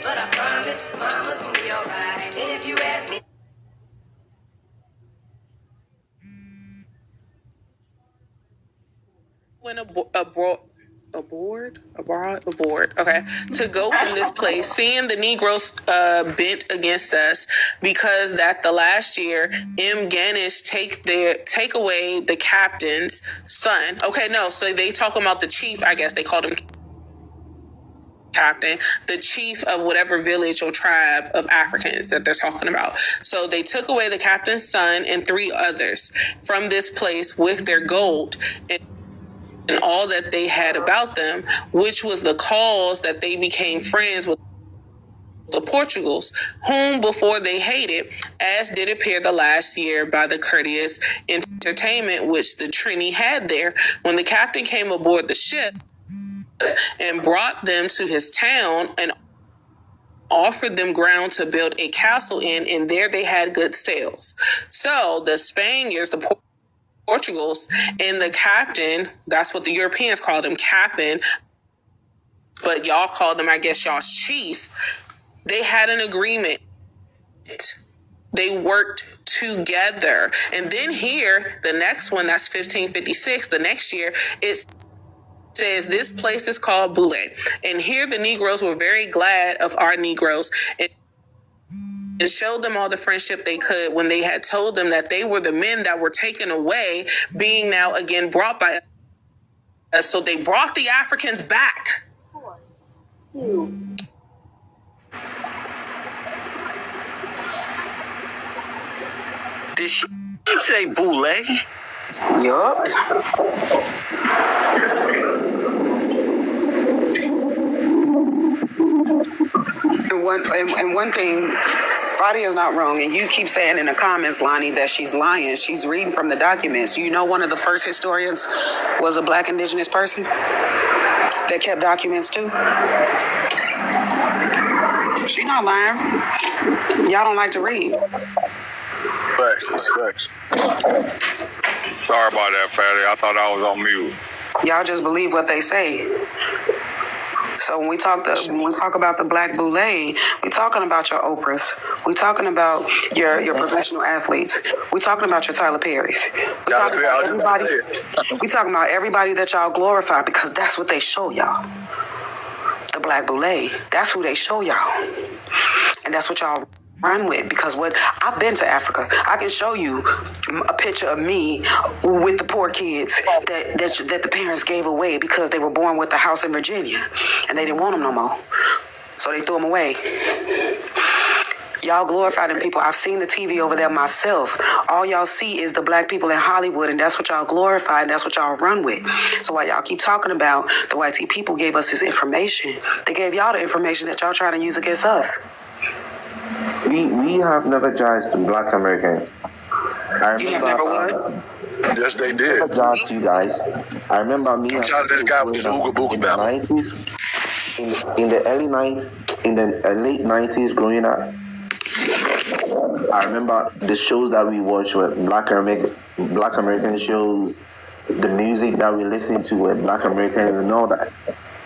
but I promise mama's gonna be alright. And if you ask me, when abroad, okay, to go from this place, seeing the Negroes bent against us because that the last year M. Ganesh take away the captain's son. Okay, no, so they talk about the chief. I guess they called him captain, the chief of whatever village or tribe of Africans that they're talking about. So they took away the captain's son and 3 others from this place with their gold and all that they had about them, which was the cause that they became friends with the Portugals, whom before they hated, as did appear the last year by the courteous entertainment which the Trini had there. When the captain came aboard the ship and brought them to his town and offered them ground to build a castle in, and there they had good sales. So the Spaniards, the Portugals, and the captain, that's what the Europeans called him, captain, but y'all called them, I guess, y'all's chief. They had an agreement. They worked together. And then here, the next one, that's 1556, the next year, it says this place is called Boule. And here the Negroes were very glad of our Negroes and showed them all the friendship they could when they had told them that they were the men that were taken away, being now again brought by us. So they brought the Africans back. Did she say Boule? Yup. And one thing, Fadia's not wrong, and you keep saying in the comments, Lonnie, that she's lying. She's reading from the documents. You know, one of the first historians was a Black indigenous person that kept documents too. She not lying. Y'all don't like to read. Facts, it's facts. Sorry about that, Fatty. I thought I was on mute. Y'all just believe what they say. So when we talk about the Black Boule, we're talking about your Oprahs. We're talking about your professional athletes. We're talking about your Tyler Perrys. We're talking about everybody. We're talking about everybody that y'all glorify because that's what they show y'all. The Black Boule. That's who they show y'all, and that's what y'all run with, because what I've been to Africa, I can show you a picture of me with the poor kids that the parents gave away because they were born with a house in Virginia and they didn't want them no more, so they threw them away. Y'all glorify them people. I've seen the TV over there myself. All y'all see is the Black people in Hollywood, and that's what y'all glorify, and that's what y'all run with. So while y'all keep talking about the white people gave us this information, they gave y'all the information that y'all trying to use against us. We have never judged Black Americans. I remember, you have never what? Yes, they did. Never judged you guys. I remember me. I'm shouting this guy with this ooga booga battle. In the early 90s, in the late 90s, growing up, I remember the shows that we watched were Black American shows. The music that we listened to were Black Americans and all that.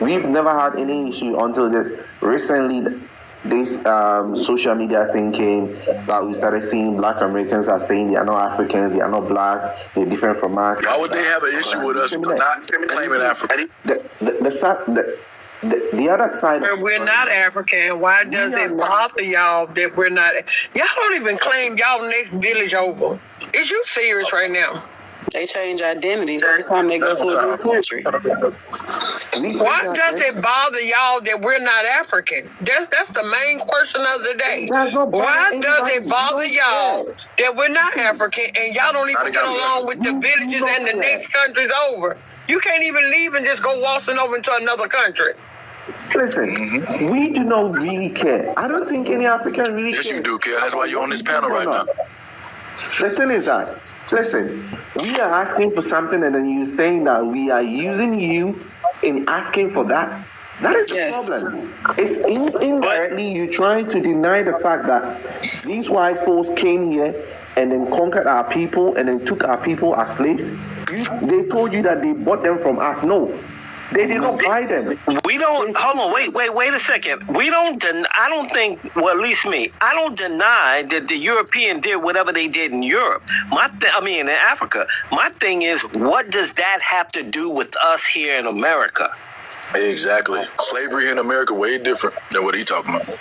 We've never had any issue until just recently. This social media thing came that we started seeing Black Americans are saying they are not Africans, they are not Blacks, they're different from us. Why would they have an issue with us not claiming Africa? The other side. And we're not African. Why does it bother y'all that we're not? Y'all don't even claim y'all next village over. Is you serious right now? They change identities every time they go to a new country. Why does it bother y'all that we're not African? That's the main question of the day. Why does it bother y'all that we're not African and y'all don't even get along with the villages and the next countries over? You can't even leave and just go waltzing over into another country. Listen, we do not really care. I don't think any African really cares. Yes, you do care. That's why you're on this panel right now. The thing is that, listen, we are asking for something and then you're saying that we are using you in asking for that. That is the problem. It's indirectly you're trying to deny the fact that these white folks came here and then conquered our people and then took our people as slaves. They told you that they bought them from us. No. They did not buy them. We don't, hold on, wait a second. We don't, I don't think, well, at least me, I don't deny that the European did whatever they did in Europe. In Africa. My thing is, what does that have to do with us here in America? Exactly. Slavery in America way different than what he talking about.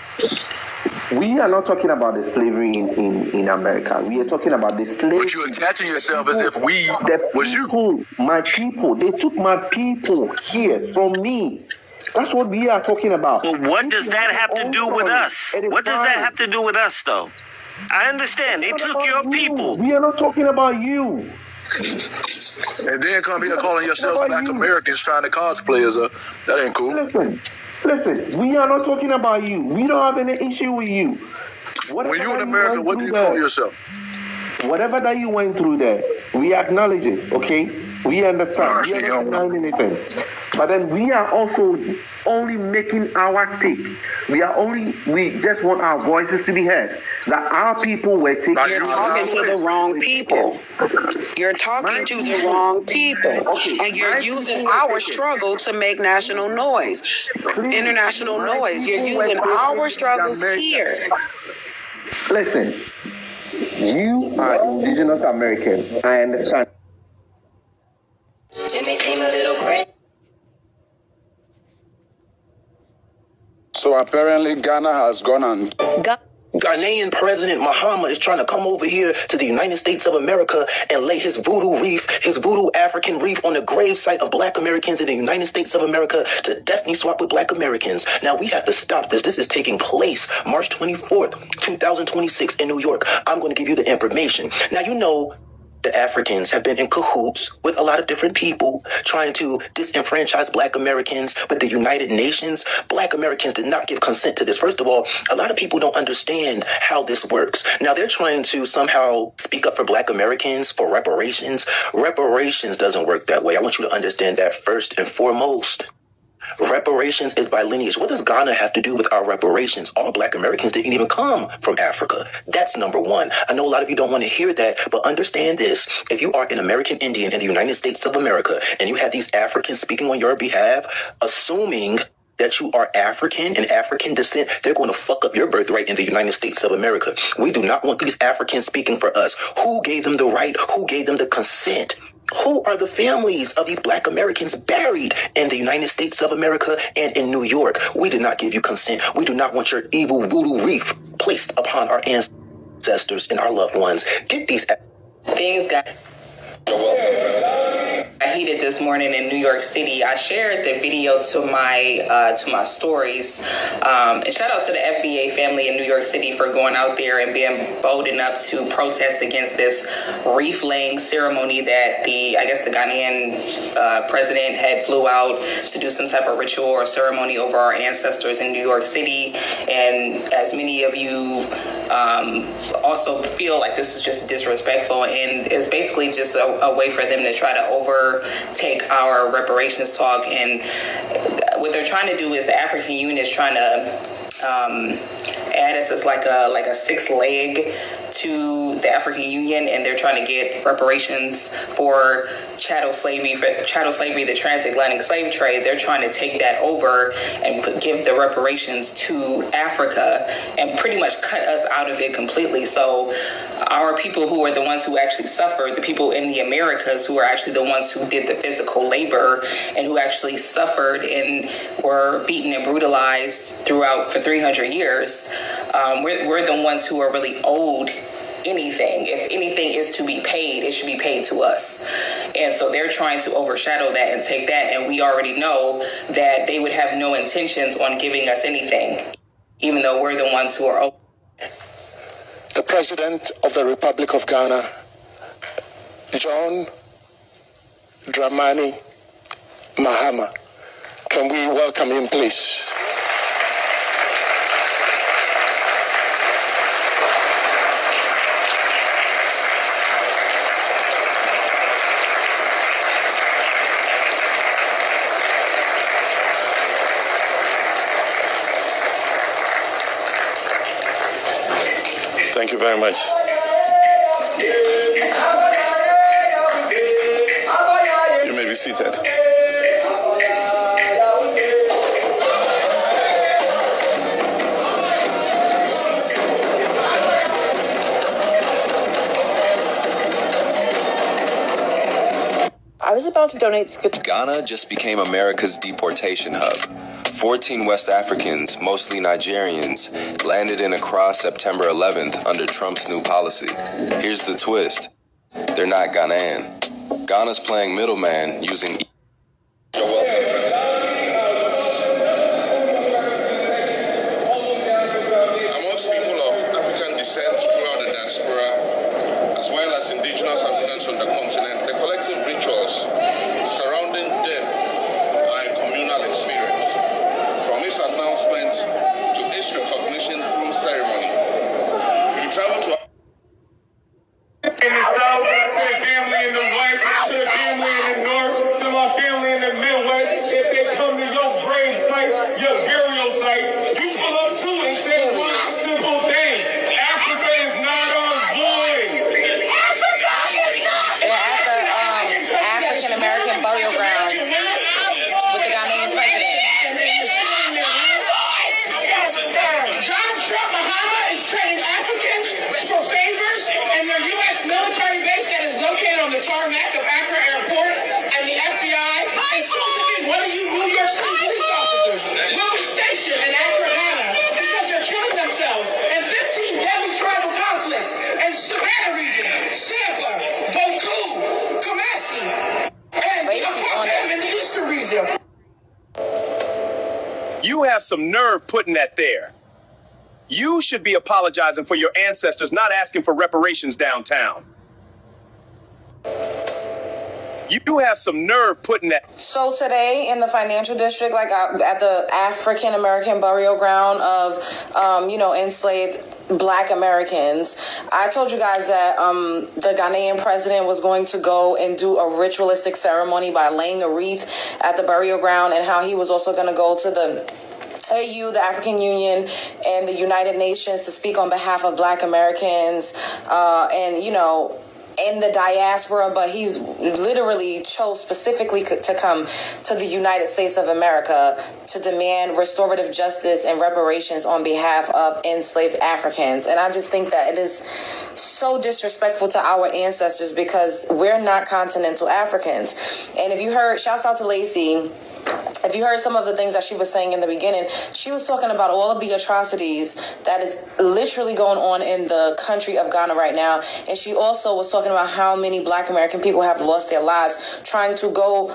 We are not talking about the slavery in America. We are talking about the slavery. But you're attaching yourself as if we was you. My people. They took my people here from me. That's what we are talking about. But what does that have to do with us? What does that have to do with us, though? I understand. They took your people. We are not talking about you. And then come here calling yourselves Black Americans trying to cosplay as that ain't cool. Listen, we are not talking about you. We don't have any issue with you. When you in America, what do you call yourself? Whatever that you went through there, we acknowledge it, okay? We understand. We are not denying anything. But then we are also only making our stake. We just want our voices to be heard. That our people were taken. You're talking to the wrong people. You're talking to the wrong people. And you're using our struggle to make national noise, international noise. You're using our struggles here. Listen, you are indigenous American. I understand. It may seem a little crazy. So apparently Ghana has gone and... Ghanaian President Mahama is trying to come over here to the United States of America and lay his voodoo African reef on the gravesite of Black Americans in the United States of America to destiny swap with Black Americans. Now, we have to stop this. This is taking place March 24th, 2026 in New York. I'm going to give you the information. Now, you know, the Africans have been in cahoots with a lot of different people trying to disenfranchise Black Americans with the United Nations. Black Americans did not give consent to this. First of all, a lot of people don't understand how this works. Now they're trying to somehow speak up for Black Americans for reparations. Reparations doesn't work that way. I want you to understand that first and foremost. Reparations is by lineage. What does Ghana have to do with our reparations? All Black Americans didn't even come from Africa. That's number one. I know a lot of you don't want to hear that, but understand this. If you are an American Indian in the United States of America and you have these Africans speaking on your behalf, assuming that you are African and African descent, they're going to fuck up your birthright in the United States of America. We do not want these Africans speaking for us. Who gave them the right? Who gave them the consent? Who are the families of these Black Americans buried in the United States of America and in New York? We did not give you consent. We do not want your evil voodoo reef placed upon our ancestors and our loved ones. Get these things got heated this morning in New York City. I shared the video to my stories. And shout out to the FBA family in New York City for going out there and being bold enough to protest against this reef laying ceremony that the Ghanaian president had flew out to do some type of ritual or ceremony over our ancestors in New York City. And as many of you also feel like this is just disrespectful, and it's basically just a way for them to try to overtake our reparations talk. And what they're trying to do is the African Union is trying to add us as like a sixth leg to the African Union, and they're trying to get reparations for chattel slavery, the transatlantic slave trade. They're trying to take that over and give the reparations to Africa and pretty much cut us out of it completely. So our people who are the ones who actually suffered, the people in the Americas who are actually the ones who did the physical labor and who actually suffered and were beaten and brutalized throughout for 300 years, we're the ones who are really owed anything. If anything is to be paid, it should be paid to us. And so they're trying to overshadow that and take that. And we already know that they would have no intentions on giving us anything, even though we're the ones who are owed. The President of the Republic of Ghana, John Dramani Mahama. Can we welcome him, please? Thank you very much. You may be seated. I was about to donate. Ghana just became America's deportation hub. 14 West Africans, mostly Nigerians, landed in Accra September 11th under Trump's new policy. Here's the twist. They're not Ghanaian. Ghana's playing middleman using... Amongst people of African descent throughout the diaspora, as well as indigenous Africans on the continent, the collective rituals surrounding death are a communal experience. From its announcement to its recognition through ceremony. We travel to in the south, to the family in the west, to the family in the north, to my family in the Midwest. If they come to your grave site, your burial site, you pull up to and say one simple thing: Africa is not on void. Africa is not. At the African American burial ground with the Ghanaian president. John Trump Mahama is trading Africans for favors, and the U.S. military base that is located on the tarmac of Accra Airport, and the FBI, and soon to be one of you New York City police officers will be stationed in Accra, Ghana, because they're killing themselves in 15 deadly tribal conflicts in Savannah region, Sampler, Boku, Kumasi, and the Apopka in the Eastern region. You have some nerve putting that there. You should be apologizing for your ancestors not asking for reparations downtown. You have some nerve putting that. So today in the financial district, like at the African American burial ground of, enslaved Black Americans, I told you guys that the Ghanaian president was going to go and do a ritualistic ceremony by laying a wreath at the burial ground, and how he was also going to go to the AU, the African Union, and the United Nations to speak on behalf of Black Americans, in the diaspora, but he's literally chose specifically to come to the United States of America to demand restorative justice and reparations on behalf of enslaved Africans. And I just think that it is so disrespectful to our ancestors, because we're not continental Africans. And if you heard, shouts out to Lacey, if you heard some of the things that she was saying in the beginning, she was talking about all of the atrocities that is literally going on in the country of Ghana right now. And she also was talking about how many Black American people have lost their lives trying to go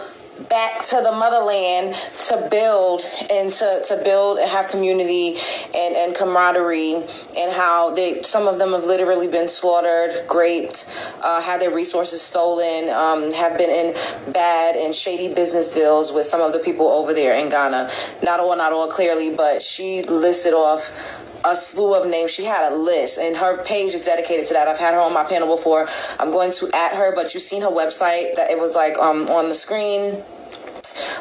back to the motherland to build and to build and have community and camaraderie, and how some of them have literally been slaughtered, raped, had their resources stolen, have been in bad and shady business deals with some of the people over there in Ghana. Not all clearly, but she listed off a slew of names. She had a list, and her page is dedicated to that. I've had her on my panel before. I'm going to @ her, but you've seen her website that it was like on the screen.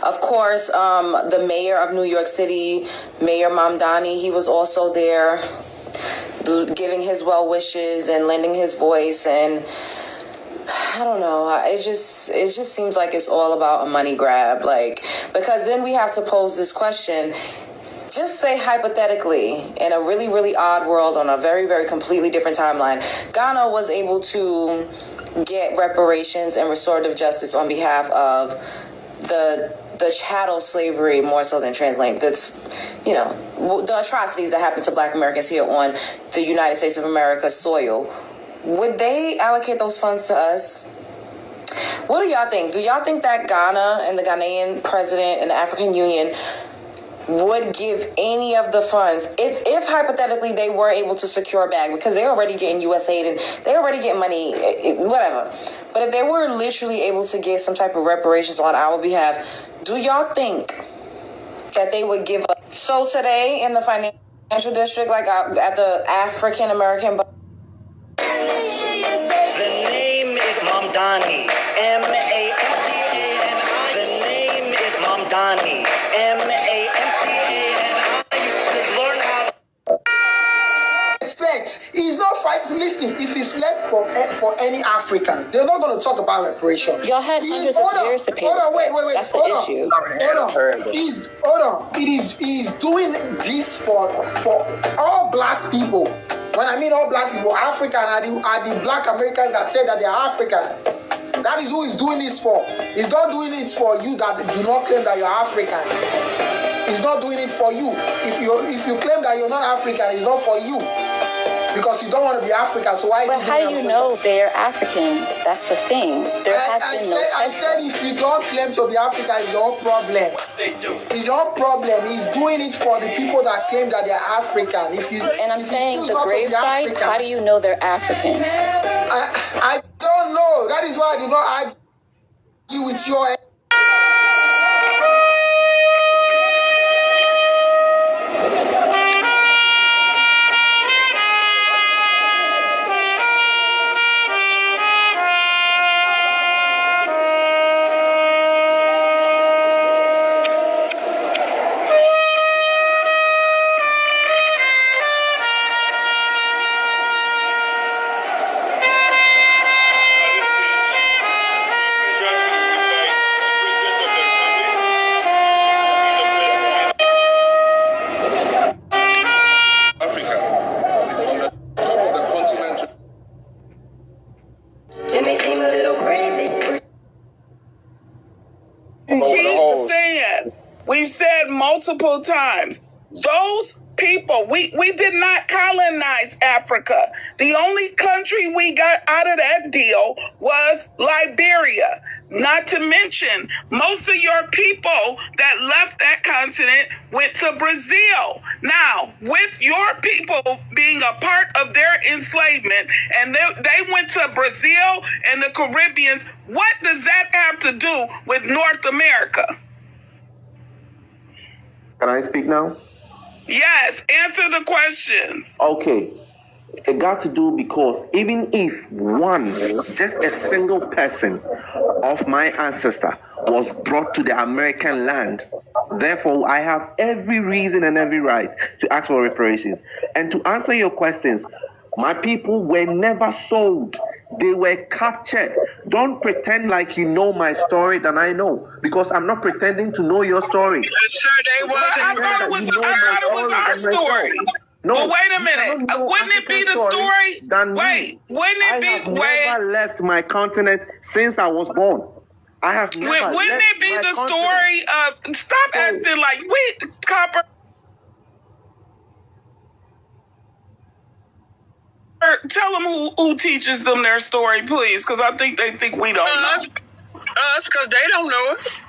Of course, the mayor of New York City, Mayor Mamdani, he was also there giving his well wishes and lending his voice. And I don't know, it just seems like it's all about a money grab. Because then we have to pose this question. Just say hypothetically, in a really, really odd world on a very, very completely different timeline, Ghana was able to get reparations and restorative justice on behalf of the chattel slavery, more so than translate. That's, the atrocities that happened to Black Americans here on the United States of America soil. Would they allocate those funds to us? What do y'all think? Do y'all think that Ghana and the Ghanaian president and the African Union would give any of the funds if hypothetically they were able to secure a bag, because they're already getting USAID and they already get money, whatever. But if they were literally able to get some type of reparations on our behalf, do y'all think that they would give up? So today in the financial district, like at the African American. The name is Mamdani. M-A-M-D-A-N-I. The name is Mamdani. M-A-M-D-A-N-I. You should learn how to respect. He's not fighting. Listen, if he's left for any Africans, they're not going to talk about reparations. Y'all had hundreds of years to pay. Wait. That's the issue. Hold on. He's doing this for all Black people. When I mean all Black people, African are the Black Americans that say that they are African. That is who he's doing this for. He's not doing it for you that do not claim that you're African. He's not doing it for you. If you claim that you're not African, it's not for you. Because you don't want to be African, so why? But how do you know they're Africans? That's the thing. There has been no I said if you don't claim to be African, it's your problem. It's your problem. He's doing it for the people that claim that they're African. And I'm saying the gravesite, how do you know they're African? I don't know. That is why I do not argue with your... We've said multiple times, those people, we did not colonize Africa. The only country we got out of that deal was Liberia. Not to mention, most of your people that left that continent went to Brazil. Now, with your people being a part of their enslavement, and they went to Brazil and the Caribbeans, what does that have to do with North America? Can I speak now? Yes, answer the questions. Okay. It got to do because even if just a single person of my ancestor was brought to the American land, therefore I have every reason and every right to ask for reparations. And to answer your questions, my people were never sold. They were captured. Don't pretend like you know my story than I know, because I'm not pretending to know your story. Sure, they wasn't. I thought it was our story. No, but wait a minute. Wouldn't it be the story? Wait, wouldn't it be? I have never left my continent since I was born. I have never left my continent. Wouldn't it be the story of? Stop acting like we Copper. Tell them who teaches them their story, please, because I think they think we don't know. Us, because they don't know it.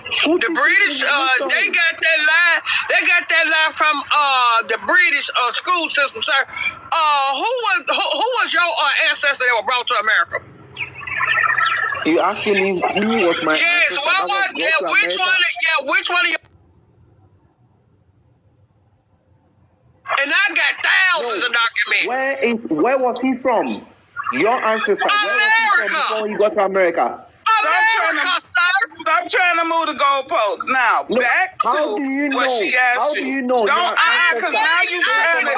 The British, they got that lie. They got that lie from the British school system, sir. Who was your ancestor that were brought to America? You asking me who was my ancestor? Yes, what was? Yeah, which one? Yeah, which one of your? And I got thousands of documents. Where was he from? Your ancestor. Where was he from before he got to America? Stop trying to move the goalposts. Now, back to what she asked you. Don't because now you trying to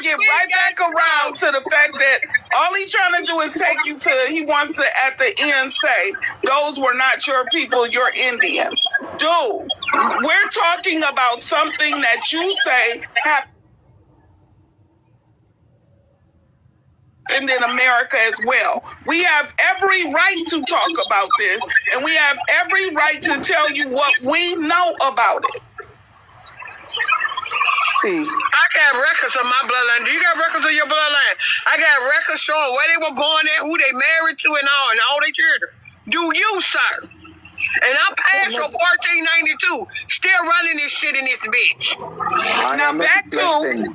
get right back around to the fact that all he's trying to do is take you to, he wants to at the end say, those were not your people, you're Indian. Dude, we're talking about something that you say happened in America as well. We have every right to talk about this, and we have every right to tell you what we know about it. See, I got records of my bloodline. Do you got records of your bloodline? I got records showing where they were born at, who they married to, and all their children. Do you, sir? And I'm past your 1492, still running this shit in this bitch.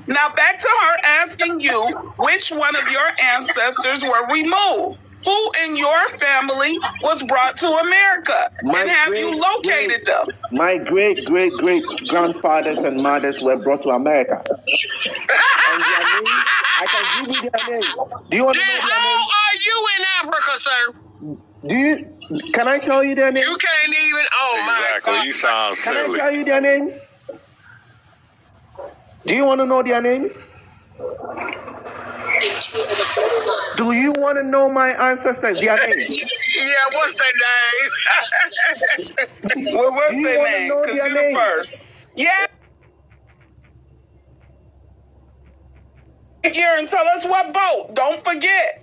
Now back to her asking you which one of your ancestors were removed. Who in your family was brought to America? And have you located them? My great-great-great-grandfathers and mothers were brought to America. And their names, I can give you their names. Do you want to know their names? How are you in Africa, sir? Can I tell you their names? You can't even. Oh my God! You sound silly. Can I tell you their names? Do you want to know their names? Do you want to know my ancestors? Their names? Yeah, what's their name? Well, what's their name? Because you're the first. Yeah. Here and tell us what boat. Don't forget.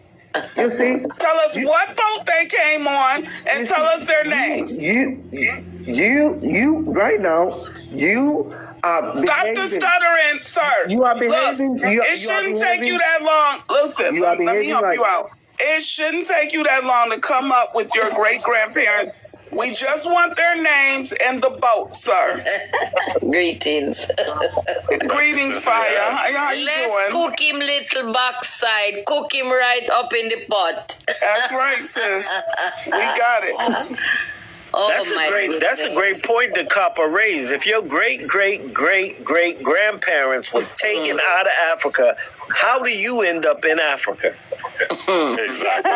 You see? Tell us what boat they came on and tell us their names. You right now, you are Stop behaving. the stuttering, sir. You are behaving. Look, it shouldn't take you that long. Listen, let me help you out. It shouldn't take you that long to come up with your great-grandparents. We just want their names and the boat, sir. Greetings. Greetings, Fire. How you Let's doing? cook him little backside. Cook him right up in the pot. That's right, sis. We got it. Oh, That's a great point that Copper raised. If your great grandparents were taken out of Africa, how do you end up in Africa? Exactly.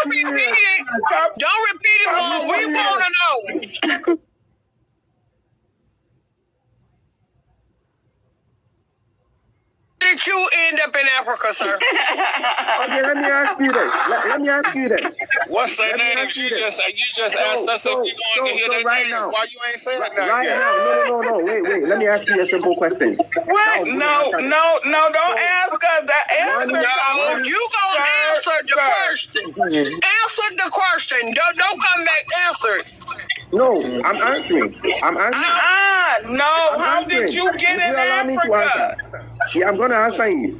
Repeat it. Don't repeat it, Mom. We want to know. Did you end up in Africa, sir? Okay, let me ask you this. Let me ask you this. What's their names? You just asked us if we wanted to hear their right names. now, Why you ain't saying that right yet? now, no. Wait. Let me ask you a simple question. What? No, don't ask us that. Answer. No, you gonna answer the question. Answer the question. Don't come back. Answer it. No, I'm answering. No. How did you get in Africa? Yeah, I'm gonna answer you.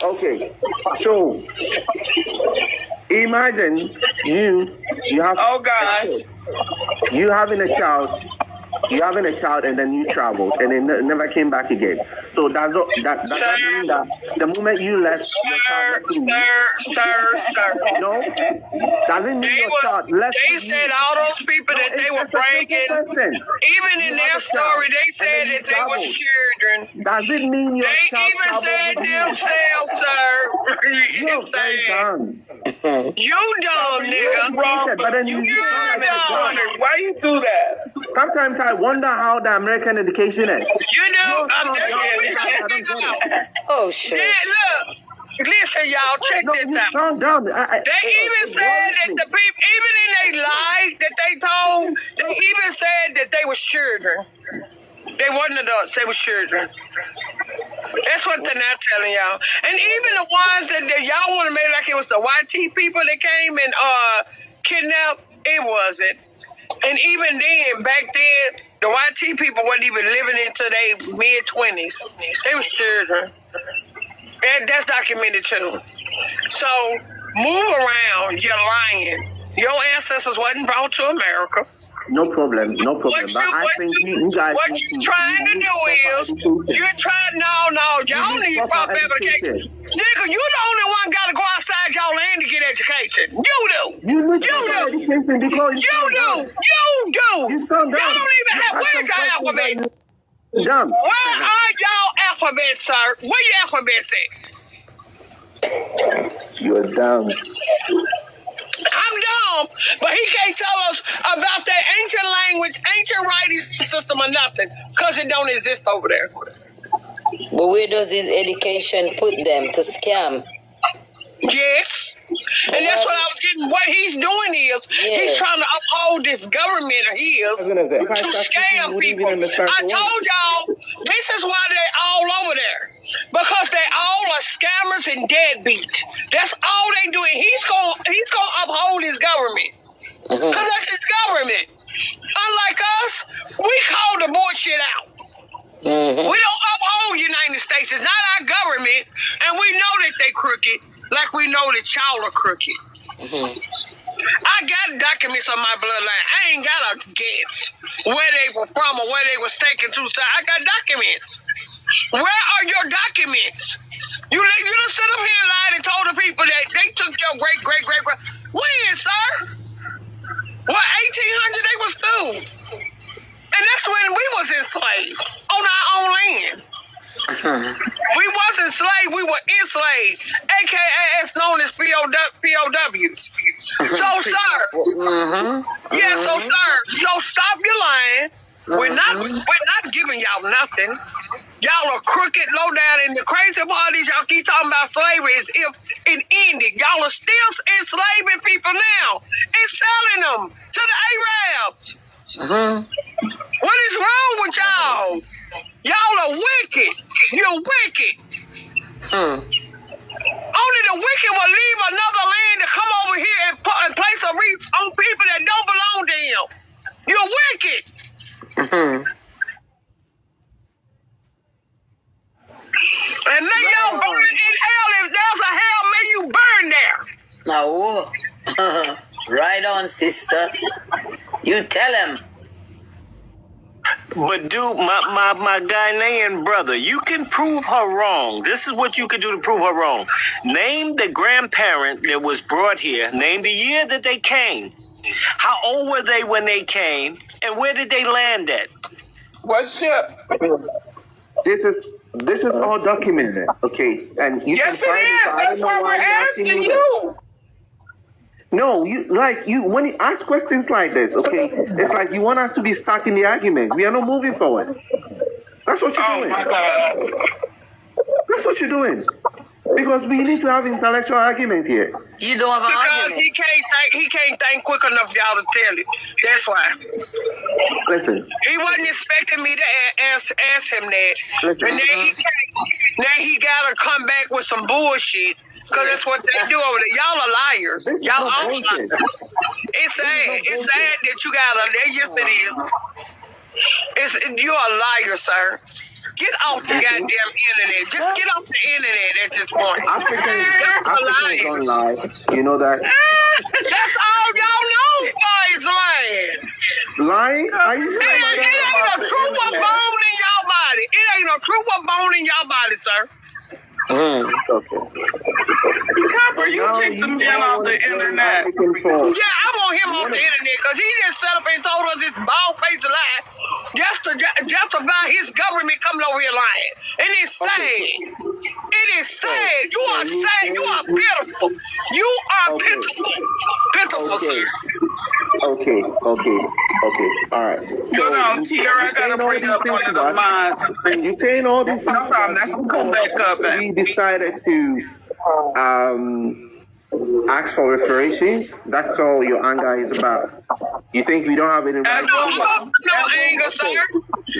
Okay, so imagine you have. Oh gosh. You having a child. And then you traveled and then never came back again. So that mean that the moment you left, your child left you? Sir. No, doesn't mean your child left. They said all those people that they were bringing, even in their story, they said that they were children. Doesn't mean your child even said themselves, sir. You dumb nigga. You dumb. Why you do that? Sometimes I wonder how the American education is. You know, that's what we trying to figure out. Oh, shit. Yeah, look, listen, y'all, check this out. Calm down. They even said that the people, even in their lies that they told, they even said that they were children. They wasn't adults, they were children. That's what they're not telling y'all. And even the ones that y'all want to make like it was the YT people that came and kidnapped, it wasn't. And even then, back then, the YT people wasn't even living into their mid-20s. They was children. And that's documented too. So, move around, you're lying. Your ancestors wasn't brought to America. No problem. But I think you guys. What you're trying to do is, you're trying, no, y'all need proper education. Nigga, you the only one got to go outside y'all land to get education. You do. You do. Y'all don't even have, where's your alphabet? Dumb. Where are y'all alphabets, sir? Where your alphabets at? You're dumb. I'm dumb, but he can't tell us about that ancient language, ancient writing system or nothing, because it don't exist over there. But where does this education put them to scam? Yes. And that's what I was getting. What he's doing is he's trying to uphold this government of his to scam people. I told y'all this is why they all over there. Because they all are scammers and deadbeats. That's all they do. He's gonna uphold his government. Because that's his government. Unlike us, we call the bullshit out. We don't uphold United States. It's not our government, and we know that they crooked, like we know that y'all are crooked. I got documents on my bloodline. I ain't got to guess where they were from or where they was taken to. I got documents. Where are your documents? You done sit up here and lied and told the people that they took your great. When, sir? What, 1800 they was through? And that's when we was enslaved on our own land. We wasn't enslaved, we were enslaved, aka it's known as POWs. So, sir, so stop your lying. We're not giving y'all nothing. Y'all are crooked, low down, and the crazy part is y'all keep talking about slavery as if it ended. Y'all are still enslaving people now and selling them to the Arabs. What is wrong with y'all? Y'all are wicked. You're wicked. Only the wicked will leave another land to come over here and place a reef on people that don't belong to him. You're wicked. And may y'all burn in hell. If there's a hell, may you burn there. No. Right on, sister. You tell him. But dude, my Ghanaian brother, you can prove her wrong. This is what you can do to prove her wrong. Name the grandparent that was brought here. Name the year that they came. How old were they when they came? And where did they land at? What ship? This is all documented, okay? And you yes, can it is. That's why we're asking you. No, when you ask questions like this, okay, it's like you want us to be stuck in the argument. We are not moving forward. That's what you're doing. Oh my God. That's what you're doing. Because we need to have intellectual argument here. You don't have an argument. He can't think quick enough, y'all, to tell it. That's why. Listen. He wasn't expecting me to ask him that. Listen. And now he gotta come back with some bullshit. Because that's what they do over there. Y'all are liars. Y'all are liars. It's sad. It's sad that you gotta. Yes, it is. You're a liar, sir. Get off the goddamn internet. Just get off the internet at this point. Africans don't lie. You know that? That's all y'all know for is lying. Lying? It ain't a true bone in your body. It ain't a true bone in your body, sir. Okay. Copper, you kicked the man off the internet. Yeah, I want him off the internet because he just set up and told us this bald-faced lie just to justify his government coming over here lying. And it's sad. It is sad. You are sad. You are pitiful. You are pitiful. Pitiful, sir. Okay. All right. Hold on, Tiara, I gotta bring up one of the lines. You're saying all these things. No problem. That's gonna come back up. We decided to ask for reparations. That's all your anger is about. You think we don't have any right? No anger, sir.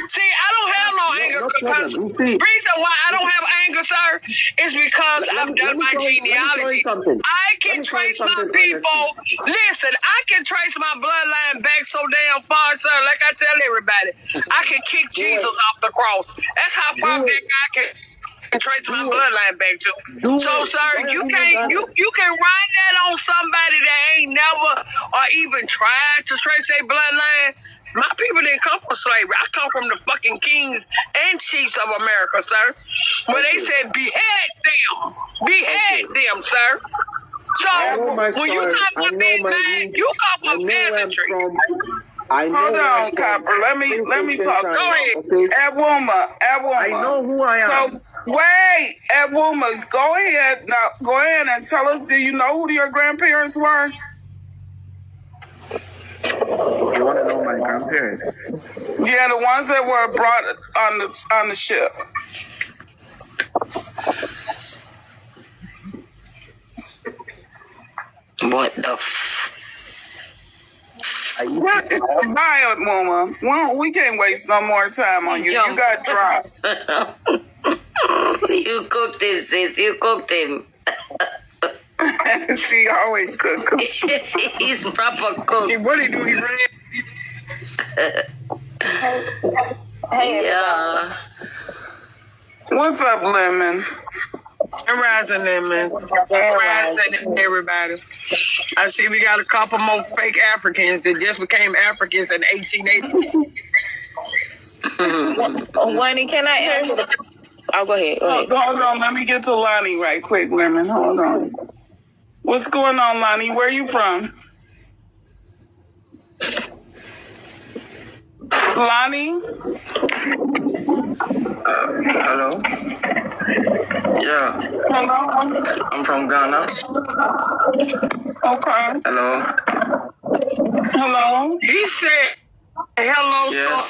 See, I don't have no anger because the reason why I don't have anger, sir, is because I've done my genealogy. I can trace my people. Listen, I can trace my bloodline back so damn far, sir. Like I tell everybody, I can kick Jesus off the cross. That's how far that guy can trace my bloodline back to. So, sir, you can run that on somebody that ain't never or even tried to trace their bloodline. My people didn't come from slavery. I come from the fucking kings and chiefs of America, sir. Where they said behead them. Behead them, sir. So, when you talk about being mad, you come from peasantry. Hold on, Copper. Let me talk. Go ahead. Abwuma. I know who I am. So, wait, Abwuma, go ahead. Now, go ahead and tell us, do you know who your grandparents were? You want to know my grandparents? Yeah, the ones that were brought on the ship. What the Bye, Mama. Well, we can't waste no more time on you. You got dropped. You cooked him, sis. You cooked him. She always cook. He's proper cook. What did he do? He ran. Hey, yeah. What's up, Lemon? Rising, Lemon. Rising, everybody. I see we got a couple more fake Africans that just became Africans in 1880. Wani, can I answer the... Oh, go ahead. Hold on. Let me get to Lonnie right quick, Lemon. Hold on. What's going on, Lonnie? Where you from? Lonnie? Hello? Yeah. Hello? I'm from Ghana. Okay. Hello? Hello? He said, hello, Yeah.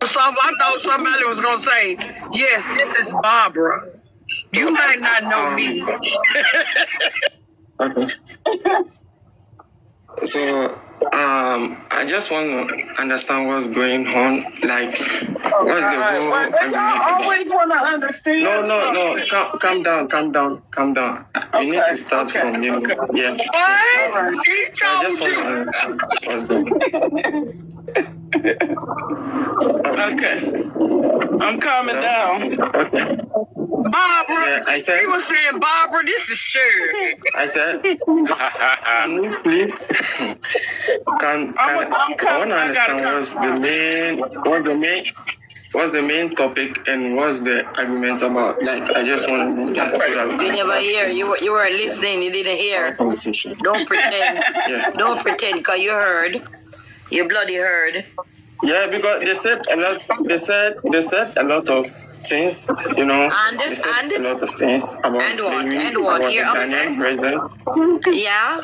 So I thought somebody was going to say, yes, this is Barbara. You might not know me. Okay. So, I just want to understand what's going on. Like, what's the whole agreement? I always want to understand. No. Calm down. You need to start from you. Yeah. What? He I just told you. want to what's the Okay. I'm calming down. Okay. Barbara, Yeah, I said. he was saying, Barbara, this is Sherry. I said. Can you please? I want to understand what's the main topic and what's the argument about? Like, I just want to know that so that You never hear. You weren't listening. You didn't hear. Don't pretend. Yeah. Don't pretend, because you heard. You bloody heard. Yeah, because they said a lot. They said a lot of things. You know, they said a lot of things about slavery, what? about You're the Ghanaian president. Yeah.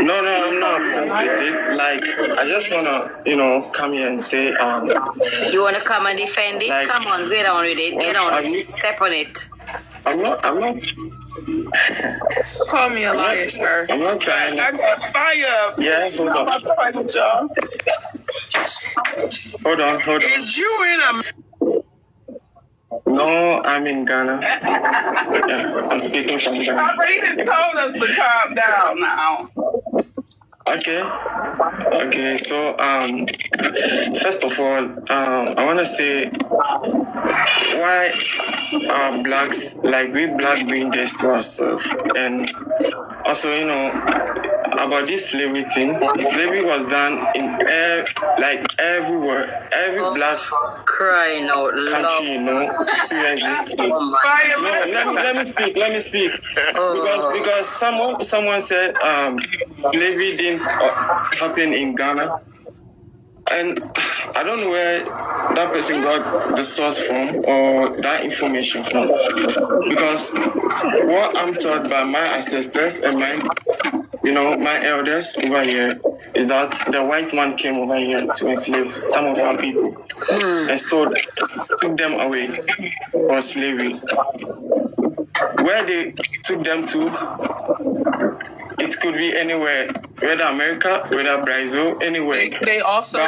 No, I'm not with it. Like, I just wanna, come here and say, You wanna come and defend it? Like, come on, get on with it. Get on with it. Step on it. I'm not. Call me a liar, sir. I'm not trying. I got fire. Yeah, hold I'm on. about to fight with y'all. Hold on. Is you in a... No, I'm in Ghana. Yeah, I'm speaking from Ghana. He told us to calm down now. Okay, so first of all, I want to say why are blacks, like we blacks, doing this to ourselves? And also, about this slavery thing, slavery was done in everywhere. Every black crying out country, experienced this thing. Let me speak. Because someone said slavery didn't happen in Ghana. And I don't know where that person got the source from or that information from. Because what I'm taught by my ancestors and my elders over here is that the white man came over here to enslave some of our people and took them away for slavery. Where they took them to, it could be anywhere, whether America, whether Brazil, anywhere. They also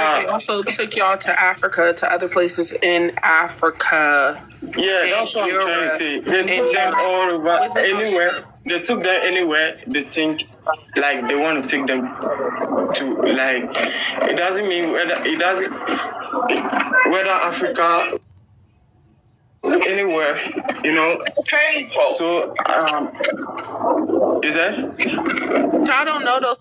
took y'all to Africa, to other places in Africa. Yeah, that's what I'm trying to say. They took them all over, anywhere. They took them anywhere. They think like they want to take them to, like, it doesn't mean whether Africa, anywhere, Painful. So, is that? I don't know those